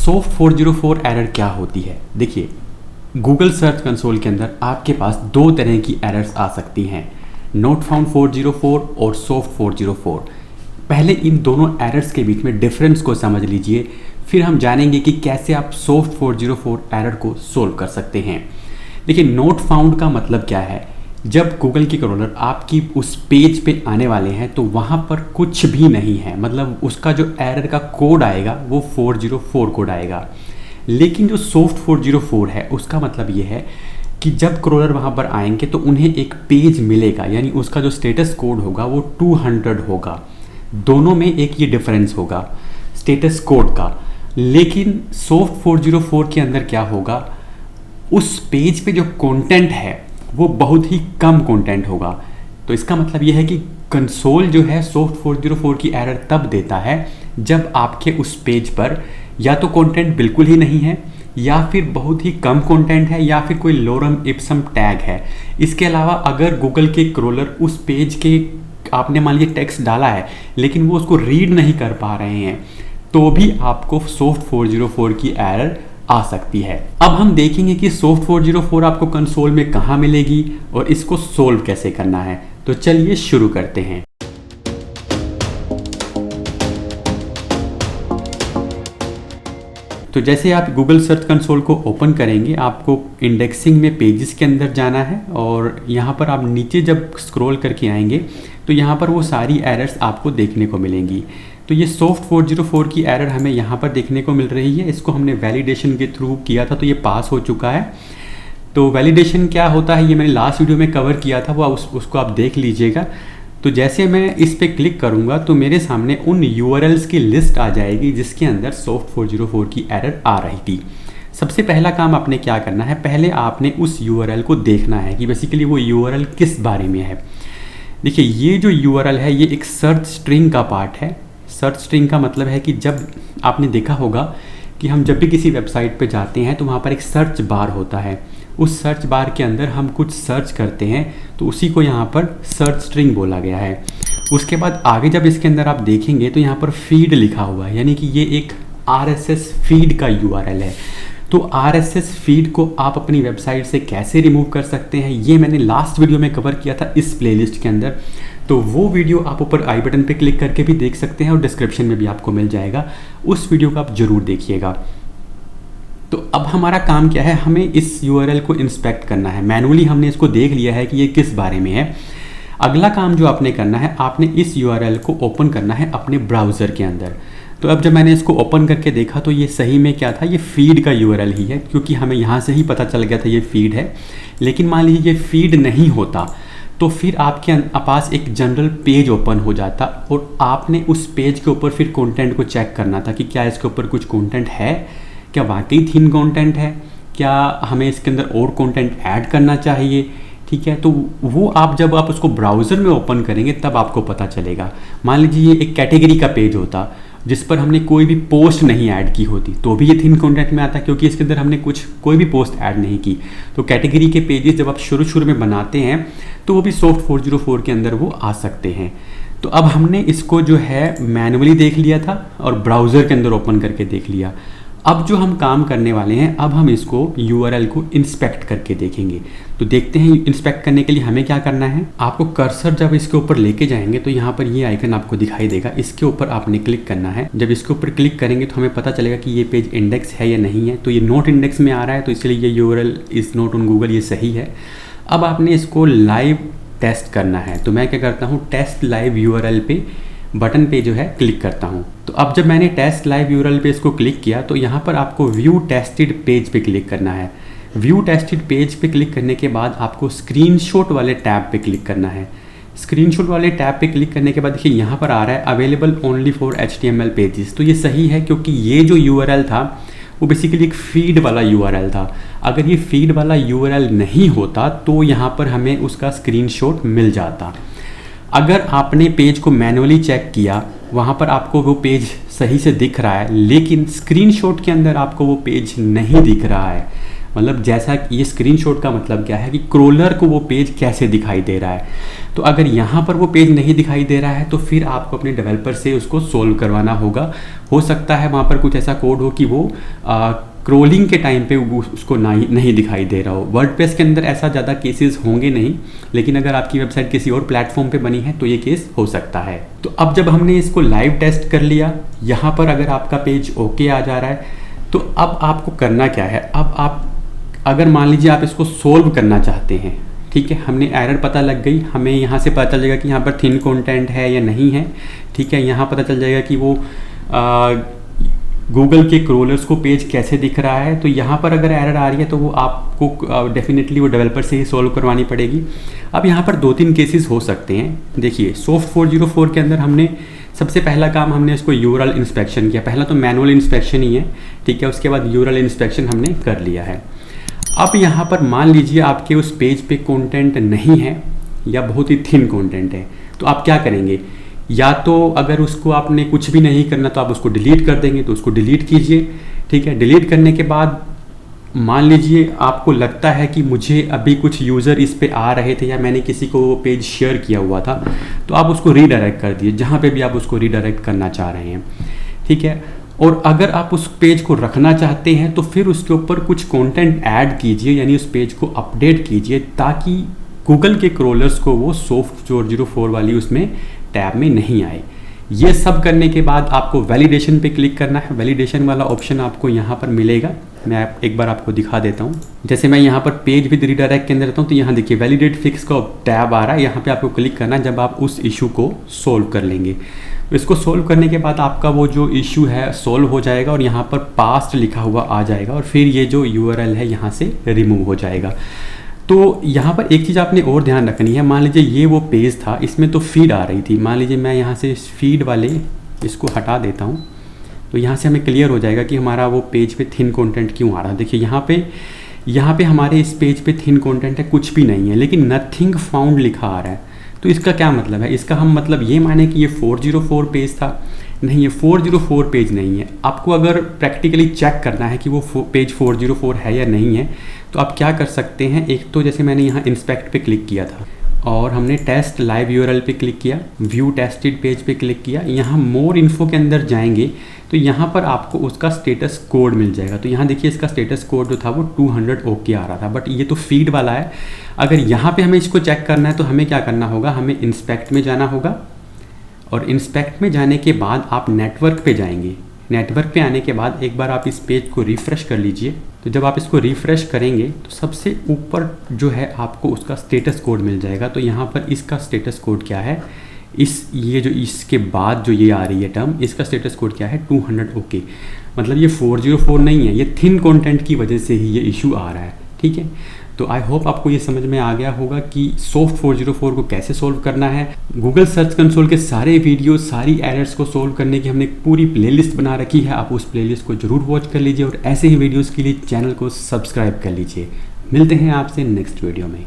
Soft 404 error क्या होती है? देखिए, गूगल सर्च कंसोल के अंदर आपके पास दो तरह की एरर्स आ सकती हैं, नॉट फाउंड 404 और सॉफ्ट 404। पहले इन दोनों एरर्स के बीच में डिफरेंस को समझ लीजिए, फिर हम जानेंगे कि कैसे आप सॉफ्ट 404 एरर को सोल्व कर सकते हैं। देखिए, नॉट फाउंड का मतलब क्या है? जब गूगल के क्रॉलर आपकी उस पेज पे आने वाले हैं तो वहाँ पर कुछ भी नहीं है, मतलब उसका जो एरर का कोड आएगा वो 404 कोड आएगा। लेकिन जो सॉफ्ट 404 है उसका मतलब ये है कि जब क्रॉलर वहाँ पर आएंगे तो उन्हें एक पेज मिलेगा, यानी उसका जो स्टेटस कोड होगा वो 200 होगा। दोनों में एक ये डिफरेंस होगा स्टेटस कोड का। लेकिन सॉफ्ट 404 के अंदर क्या होगा, उस पेज पे जो कंटेंट है वो बहुत ही कम कंटेंट होगा। तो इसका मतलब ये है कि कंसोल जो है सॉफ्ट 404 की एरर तब देता है जब आपके उस पेज पर या तो कंटेंट बिल्कुल ही नहीं है, या फिर बहुत ही कम कंटेंट है, या फिर कोई लोरम इप्सम टैग है। इसके अलावा अगर गूगल के क्रॉलर उस पेज के आपने मान लीजिए टेक्स्ट डाला है लेकिन वो उसको रीड नहीं कर पा रहे हैं, तो भी आपको सॉफ्ट 404 की एरर आ सकती है। अब हम देखेंगे कि सॉफ्ट 404 आपको कंसोल में कहाँ मिलेगी और इसको सोल्व कैसे करना है। तो चलिए शुरू करते हैं। तो जैसे आप गूगल सर्च कंसोल को ओपन करेंगे, आपको इंडेक्सिंग में पेजेस के अंदर जाना है और यहाँ पर आप नीचे जब स्क्रॉल करके आएंगे तो यहाँ पर वो सारी एरर्स आपको देखने को मिलेंगी। तो ये सॉफ्ट 404 की एरर हमें यहाँ पर देखने को मिल रही है। इसको हमने वैलिडेशन के थ्रू किया था तो ये पास हो चुका है। तो वैलिडेशन क्या होता है ये मैंने लास्ट वीडियो में कवर किया था, वो उसको आप देख लीजिएगा। तो जैसे मैं इस पर क्लिक करूँगा तो मेरे सामने उन यूआरएल्स की लिस्ट आ जाएगी जिसके अंदर सॉफ्ट 404 की एरर आ रही थी। सबसे पहला काम आपने क्या करना है, पहले आपने उस यूआरएल को देखना है कि बेसिकली वो यूआरएल किस बारे में है। देखिए, ये जो यूआरएल है ये एक सर्च स्ट्रिंग का पार्ट है। सर्च स्ट्रिंग का मतलब है कि जब आपने देखा होगा कि हम जब भी किसी वेबसाइट पे जाते हैं तो वहाँ पर एक सर्च बार होता है। उस सर्च बार के अंदर हम कुछ सर्च करते हैं तो उसी को यहाँ पर सर्च स्ट्रिंग बोला गया है। उसके बाद आगे जब इसके अंदर आप देखेंगे तो यहाँ पर फीड लिखा हुआ है, यानी कि ये एक आरएसएस फीड का यूआरएल है। तो आरएसएस फीड को आप अपनी वेबसाइट से कैसे रिमूव कर सकते हैं ये मैंने लास्ट वीडियो में कवर किया था इस प्लेलिस्ट के अंदर। तो वो वीडियो आप ऊपर आई बटन पे क्लिक करके भी देख सकते हैं और डिस्क्रिप्शन में भी आपको मिल जाएगा, उस वीडियो को आप जरूर देखिएगा। तो अब हमारा काम क्या है, हमें इस यूआरएल को इंस्पेक्ट करना है। मैनुअली हमने इसको देख लिया है कि ये किस बारे में है। अगला काम जो आपने करना है, आपने इस यूआरएल को ओपन करना है अपने ब्राउज़र के अंदर। तो अब जब मैंने इसको ओपन करके देखा तो ये सही में क्या था, ये फीड का यूआरएल ही है, क्योंकि हमें यहाँ से ही पता चल गया था ये फीड है। लेकिन मान लीजिए ये फीड नहीं होता तो फिर आपके पास एक जनरल पेज ओपन हो जाता और आपने उस पेज के ऊपर फिर कंटेंट को चेक करना था कि क्या इसके ऊपर कुछ कंटेंट है, क्या वाकई थीन कंटेंट है, क्या हमें इसके अंदर और कंटेंट ऐड करना चाहिए। ठीक है, तो वो आप जब आप उसको ब्राउज़र में ओपन करेंगे तब आपको पता चलेगा। मान लीजिए ये एक कैटेगरी का पेज होता जिस पर हमने कोई भी पोस्ट नहीं ऐड की होती तो भी ये थीन कंटेंट में आता, क्योंकि इसके अंदर हमने कोई भी पोस्ट ऐड नहीं की। तो कैटेगरी के पेजेस जब आप शुरू में बनाते हैं तो वो भी सॉफ्ट 404 के अंदर वो आ सकते हैं। तो अब हमने इसको जो है मैनुअली देख लिया था और ब्राउज़र के अंदर ओपन करके देख लिया। अब जो हम काम करने वाले हैं, अब हम इसको यूआरएल को इंस्पेक्ट करके देखेंगे। तो देखते हैं इंस्पेक्ट करने के लिए हमें क्या करना है। आपको कर्सर जब इसके ऊपर लेके जाएंगे तो यहाँ पर ये आइकन आपको दिखाई देगा, इसके ऊपर आपने क्लिक करना है। जब इसके ऊपर क्लिक करेंगे तो हमें पता चलेगा कि ये पेज इंडेक्स है या नहीं है। तो ये नोट इंडेक्स में आ रहा है तो इसलिए ये URL is note on Google, ये सही है। अब आपने इसको लाइव टेस्ट करना है। तो मैं क्या करता हूँ, टेस्ट लाइव यूआरएल पे बटन पे जो है क्लिक करता हूँ। तो अब जब मैंने टेस्ट लाइव यूआरएल पे इसको क्लिक किया तो यहाँ पर आपको व्यू टेस्टेड पेज पे क्लिक करना है। व्यू टेस्टेड पेज पे क्लिक करने के बाद आपको स्क्रीनशॉट वाले टैब पे क्लिक करना है। स्क्रीनशॉट वाले टैब पे क्लिक करने के बाद देखिए यहाँ पर आ रहा है available only for HTML pages. तो ये सही है, क्योंकि ये जो यूआरएल था वो बेसिकली एक फीड वाला यूआरएल था। अगर ये फीड वाला यूआरएल नहीं होता तो यहाँ पर हमें उसका स्क्रीनशॉट मिल जाता। अगर आपने पेज को मैनुअली चेक किया, वहाँ पर आपको वो पेज सही से दिख रहा है, लेकिन स्क्रीनशॉट के अंदर आपको वो पेज नहीं दिख रहा है। मतलब जैसा ये स्क्रीनशॉट का मतलब क्या है कि क्रॉलर को वो पेज कैसे दिखाई दे रहा है। तो अगर यहाँ पर वो पेज नहीं दिखाई दे रहा है तो फिर आपको अपने डेवलपर से उसको सोल्व करवाना होगा। हो सकता है वहाँ पर कुछ ऐसा कोड हो कि वो स्क्रोलिंग के टाइम पे उसको नहीं दिखाई दे रहा हो। वर्डप्रेस के अंदर ऐसा ज़्यादा केसेस होंगे नहीं, लेकिन अगर आपकी वेबसाइट किसी और प्लेटफॉर्म पे बनी है तो ये केस हो सकता है। तो अब जब हमने इसको लाइव टेस्ट कर लिया, यहाँ पर अगर आपका पेज ओके आ जा रहा है, तो अब आपको करना क्या है। अब आप अगर मान लीजिए आप इसको सोल्व करना चाहते हैं, ठीक है, हमने एरर पता लग गई, हमें यहाँ से पता चल जाएगा कि यहाँ पर थिन कंटेंट है या नहीं है, ठीक है, यहाँ पता चल जाएगा कि वो गूगल के क्रोलर्स को पेज कैसे दिख रहा है। तो यहाँ पर अगर एरर आ रही है तो वो आपको डेफिनेटली वो डेवलपर से ही सॉल्व करवानी पड़ेगी। अब यहाँ पर 2-3 केसेस हो सकते हैं। देखिए सॉफ्ट 404 के अंदर हमने सबसे पहला काम हमने इसको यूआरएल इंस्पेक्शन किया। पहला तो मैनुअल इंस्पेक्शन ही है, ठीक है, उसके बाद यूआरएल इंस्पेक्शन हमने कर लिया है। अब यहाँ पर मान लीजिए आपके उस पेज पे कंटेंट नहीं है या बहुत ही थिन कंटेंट है, तो आप क्या करेंगे। या तो अगर उसको आपने कुछ भी नहीं करना तो आप उसको डिलीट कर देंगे, तो उसको डिलीट कीजिए, ठीक है। डिलीट करने के बाद मान लीजिए आपको लगता है कि मुझे अभी कुछ यूज़र इस पे आ रहे थे या मैंने किसी को वो पेज शेयर किया हुआ था, तो आप उसको रीडायरेक्ट कर दिए जहाँ पे भी आप उसको रीडायरेक्ट करना चाह रहे हैं, ठीक है। और अगर आप उस पेज को रखना चाहते हैं तो फिर उसके ऊपर कुछ कंटेंट ऐड कीजिए, यानी उस पेज को अपडेट कीजिए ताकि गूगल के क्रोलर्स को वो सॉफ्ट 404 वाली उसमें टैब में नहीं आए। ये सब करने के बाद आपको वैलिडेशन पे क्लिक करना है। वैलिडेशन वाला ऑप्शन आपको यहाँ पर मिलेगा, मैं एक बार आपको दिखा देता हूँ। जैसे मैं यहाँ पर पेज विद रीडायरेक्ट के अंदर रहता हूँ तो यहाँ देखिए वैलिडेट फिक्स का टैब आ रहा है, यहाँ पे आपको क्लिक करना है जब आप उस इशू को सोल्व कर लेंगे। इसको सोल्व करने के बाद आपका वो जो इशू है सोल्व हो जाएगा और यहाँ पर पास्ट लिखा हुआ आ जाएगा और फिर ये जो यूआरएल है यहाँ से रिमूव हो जाएगा। तो यहाँ पर एक चीज़ आपने और ध्यान रखनी है, मान लीजिए ये वो पेज था, इसमें तो फीड आ रही थी, मान लीजिए मैं यहाँ से इस फीड वाले इसको हटा देता हूँ तो यहाँ से हमें क्लियर हो जाएगा कि हमारा वो पेज पे थिन कंटेंट क्यों आ रहा है। देखिए यहाँ पे हमारे इस पेज पे थिन कंटेंट है, कुछ भी नहीं है, लेकिन नथिंग फाउंड लिखा आ रहा है। तो इसका क्या मतलब है, इसका हम मतलब ये माने कि ये 404 पेज था। नहीं, ये 404 पेज नहीं है। आपको अगर प्रैक्टिकली चेक करना है कि वो पेज 404 है या नहीं है तो आप क्या कर सकते हैं। एक तो जैसे मैंने यहाँ इंस्पेक्ट पे क्लिक किया था और हमने टेस्ट लाइव यूआरएल पे क्लिक किया, व्यू टेस्टेड पेज पे क्लिक किया, यहाँ मोर इन्फो के अंदर जाएंगे तो यहाँ पर आपको उसका स्टेटस कोड मिल जाएगा। तो यहाँ देखिए इसका स्टेटस कोड जो था वो 200 ओके आ रहा था, बट ये तो फीड वाला है। अगर यहाँ पे हमें इसको चेक करना है तो हमें क्या करना होगा, हमें इंस्पेक्ट में जाना होगा और इंस्पेक्ट में जाने के बाद आप नेटवर्क पे जाएंगे। नेटवर्क पे आने के बाद एक बार आप इस पेज को रिफ़्रेश कर लीजिए। तो जब आप इसको रिफ़्रेश करेंगे तो सबसे ऊपर जो है आपको उसका स्टेटस कोड मिल जाएगा। तो यहाँ पर इसका स्टेटस कोड क्या है, ये जो इसके बाद जो ये आ रही है टर्म, इसका स्टेटस कोड क्या है, 200 ओके। मतलब ये 404 नहीं है, ये थिन कंटेंट की वजह से ही ये इशू आ रहा है, ठीक है। तो आई होप आपको ये समझ में आ गया होगा कि सॉफ्ट 404 को कैसे सोल्व करना है। गूगल सर्च कंसोल के सारे वीडियो, सारी एरर्स को सोल्व करने की हमने एक पूरी प्लेलिस्ट बना रखी है, आप उस प्लेलिस्ट को जरूर वॉच कर लीजिए और ऐसे ही वीडियोस के लिए चैनल को सब्सक्राइब कर लीजिए। मिलते हैं आपसे नेक्स्ट वीडियो में।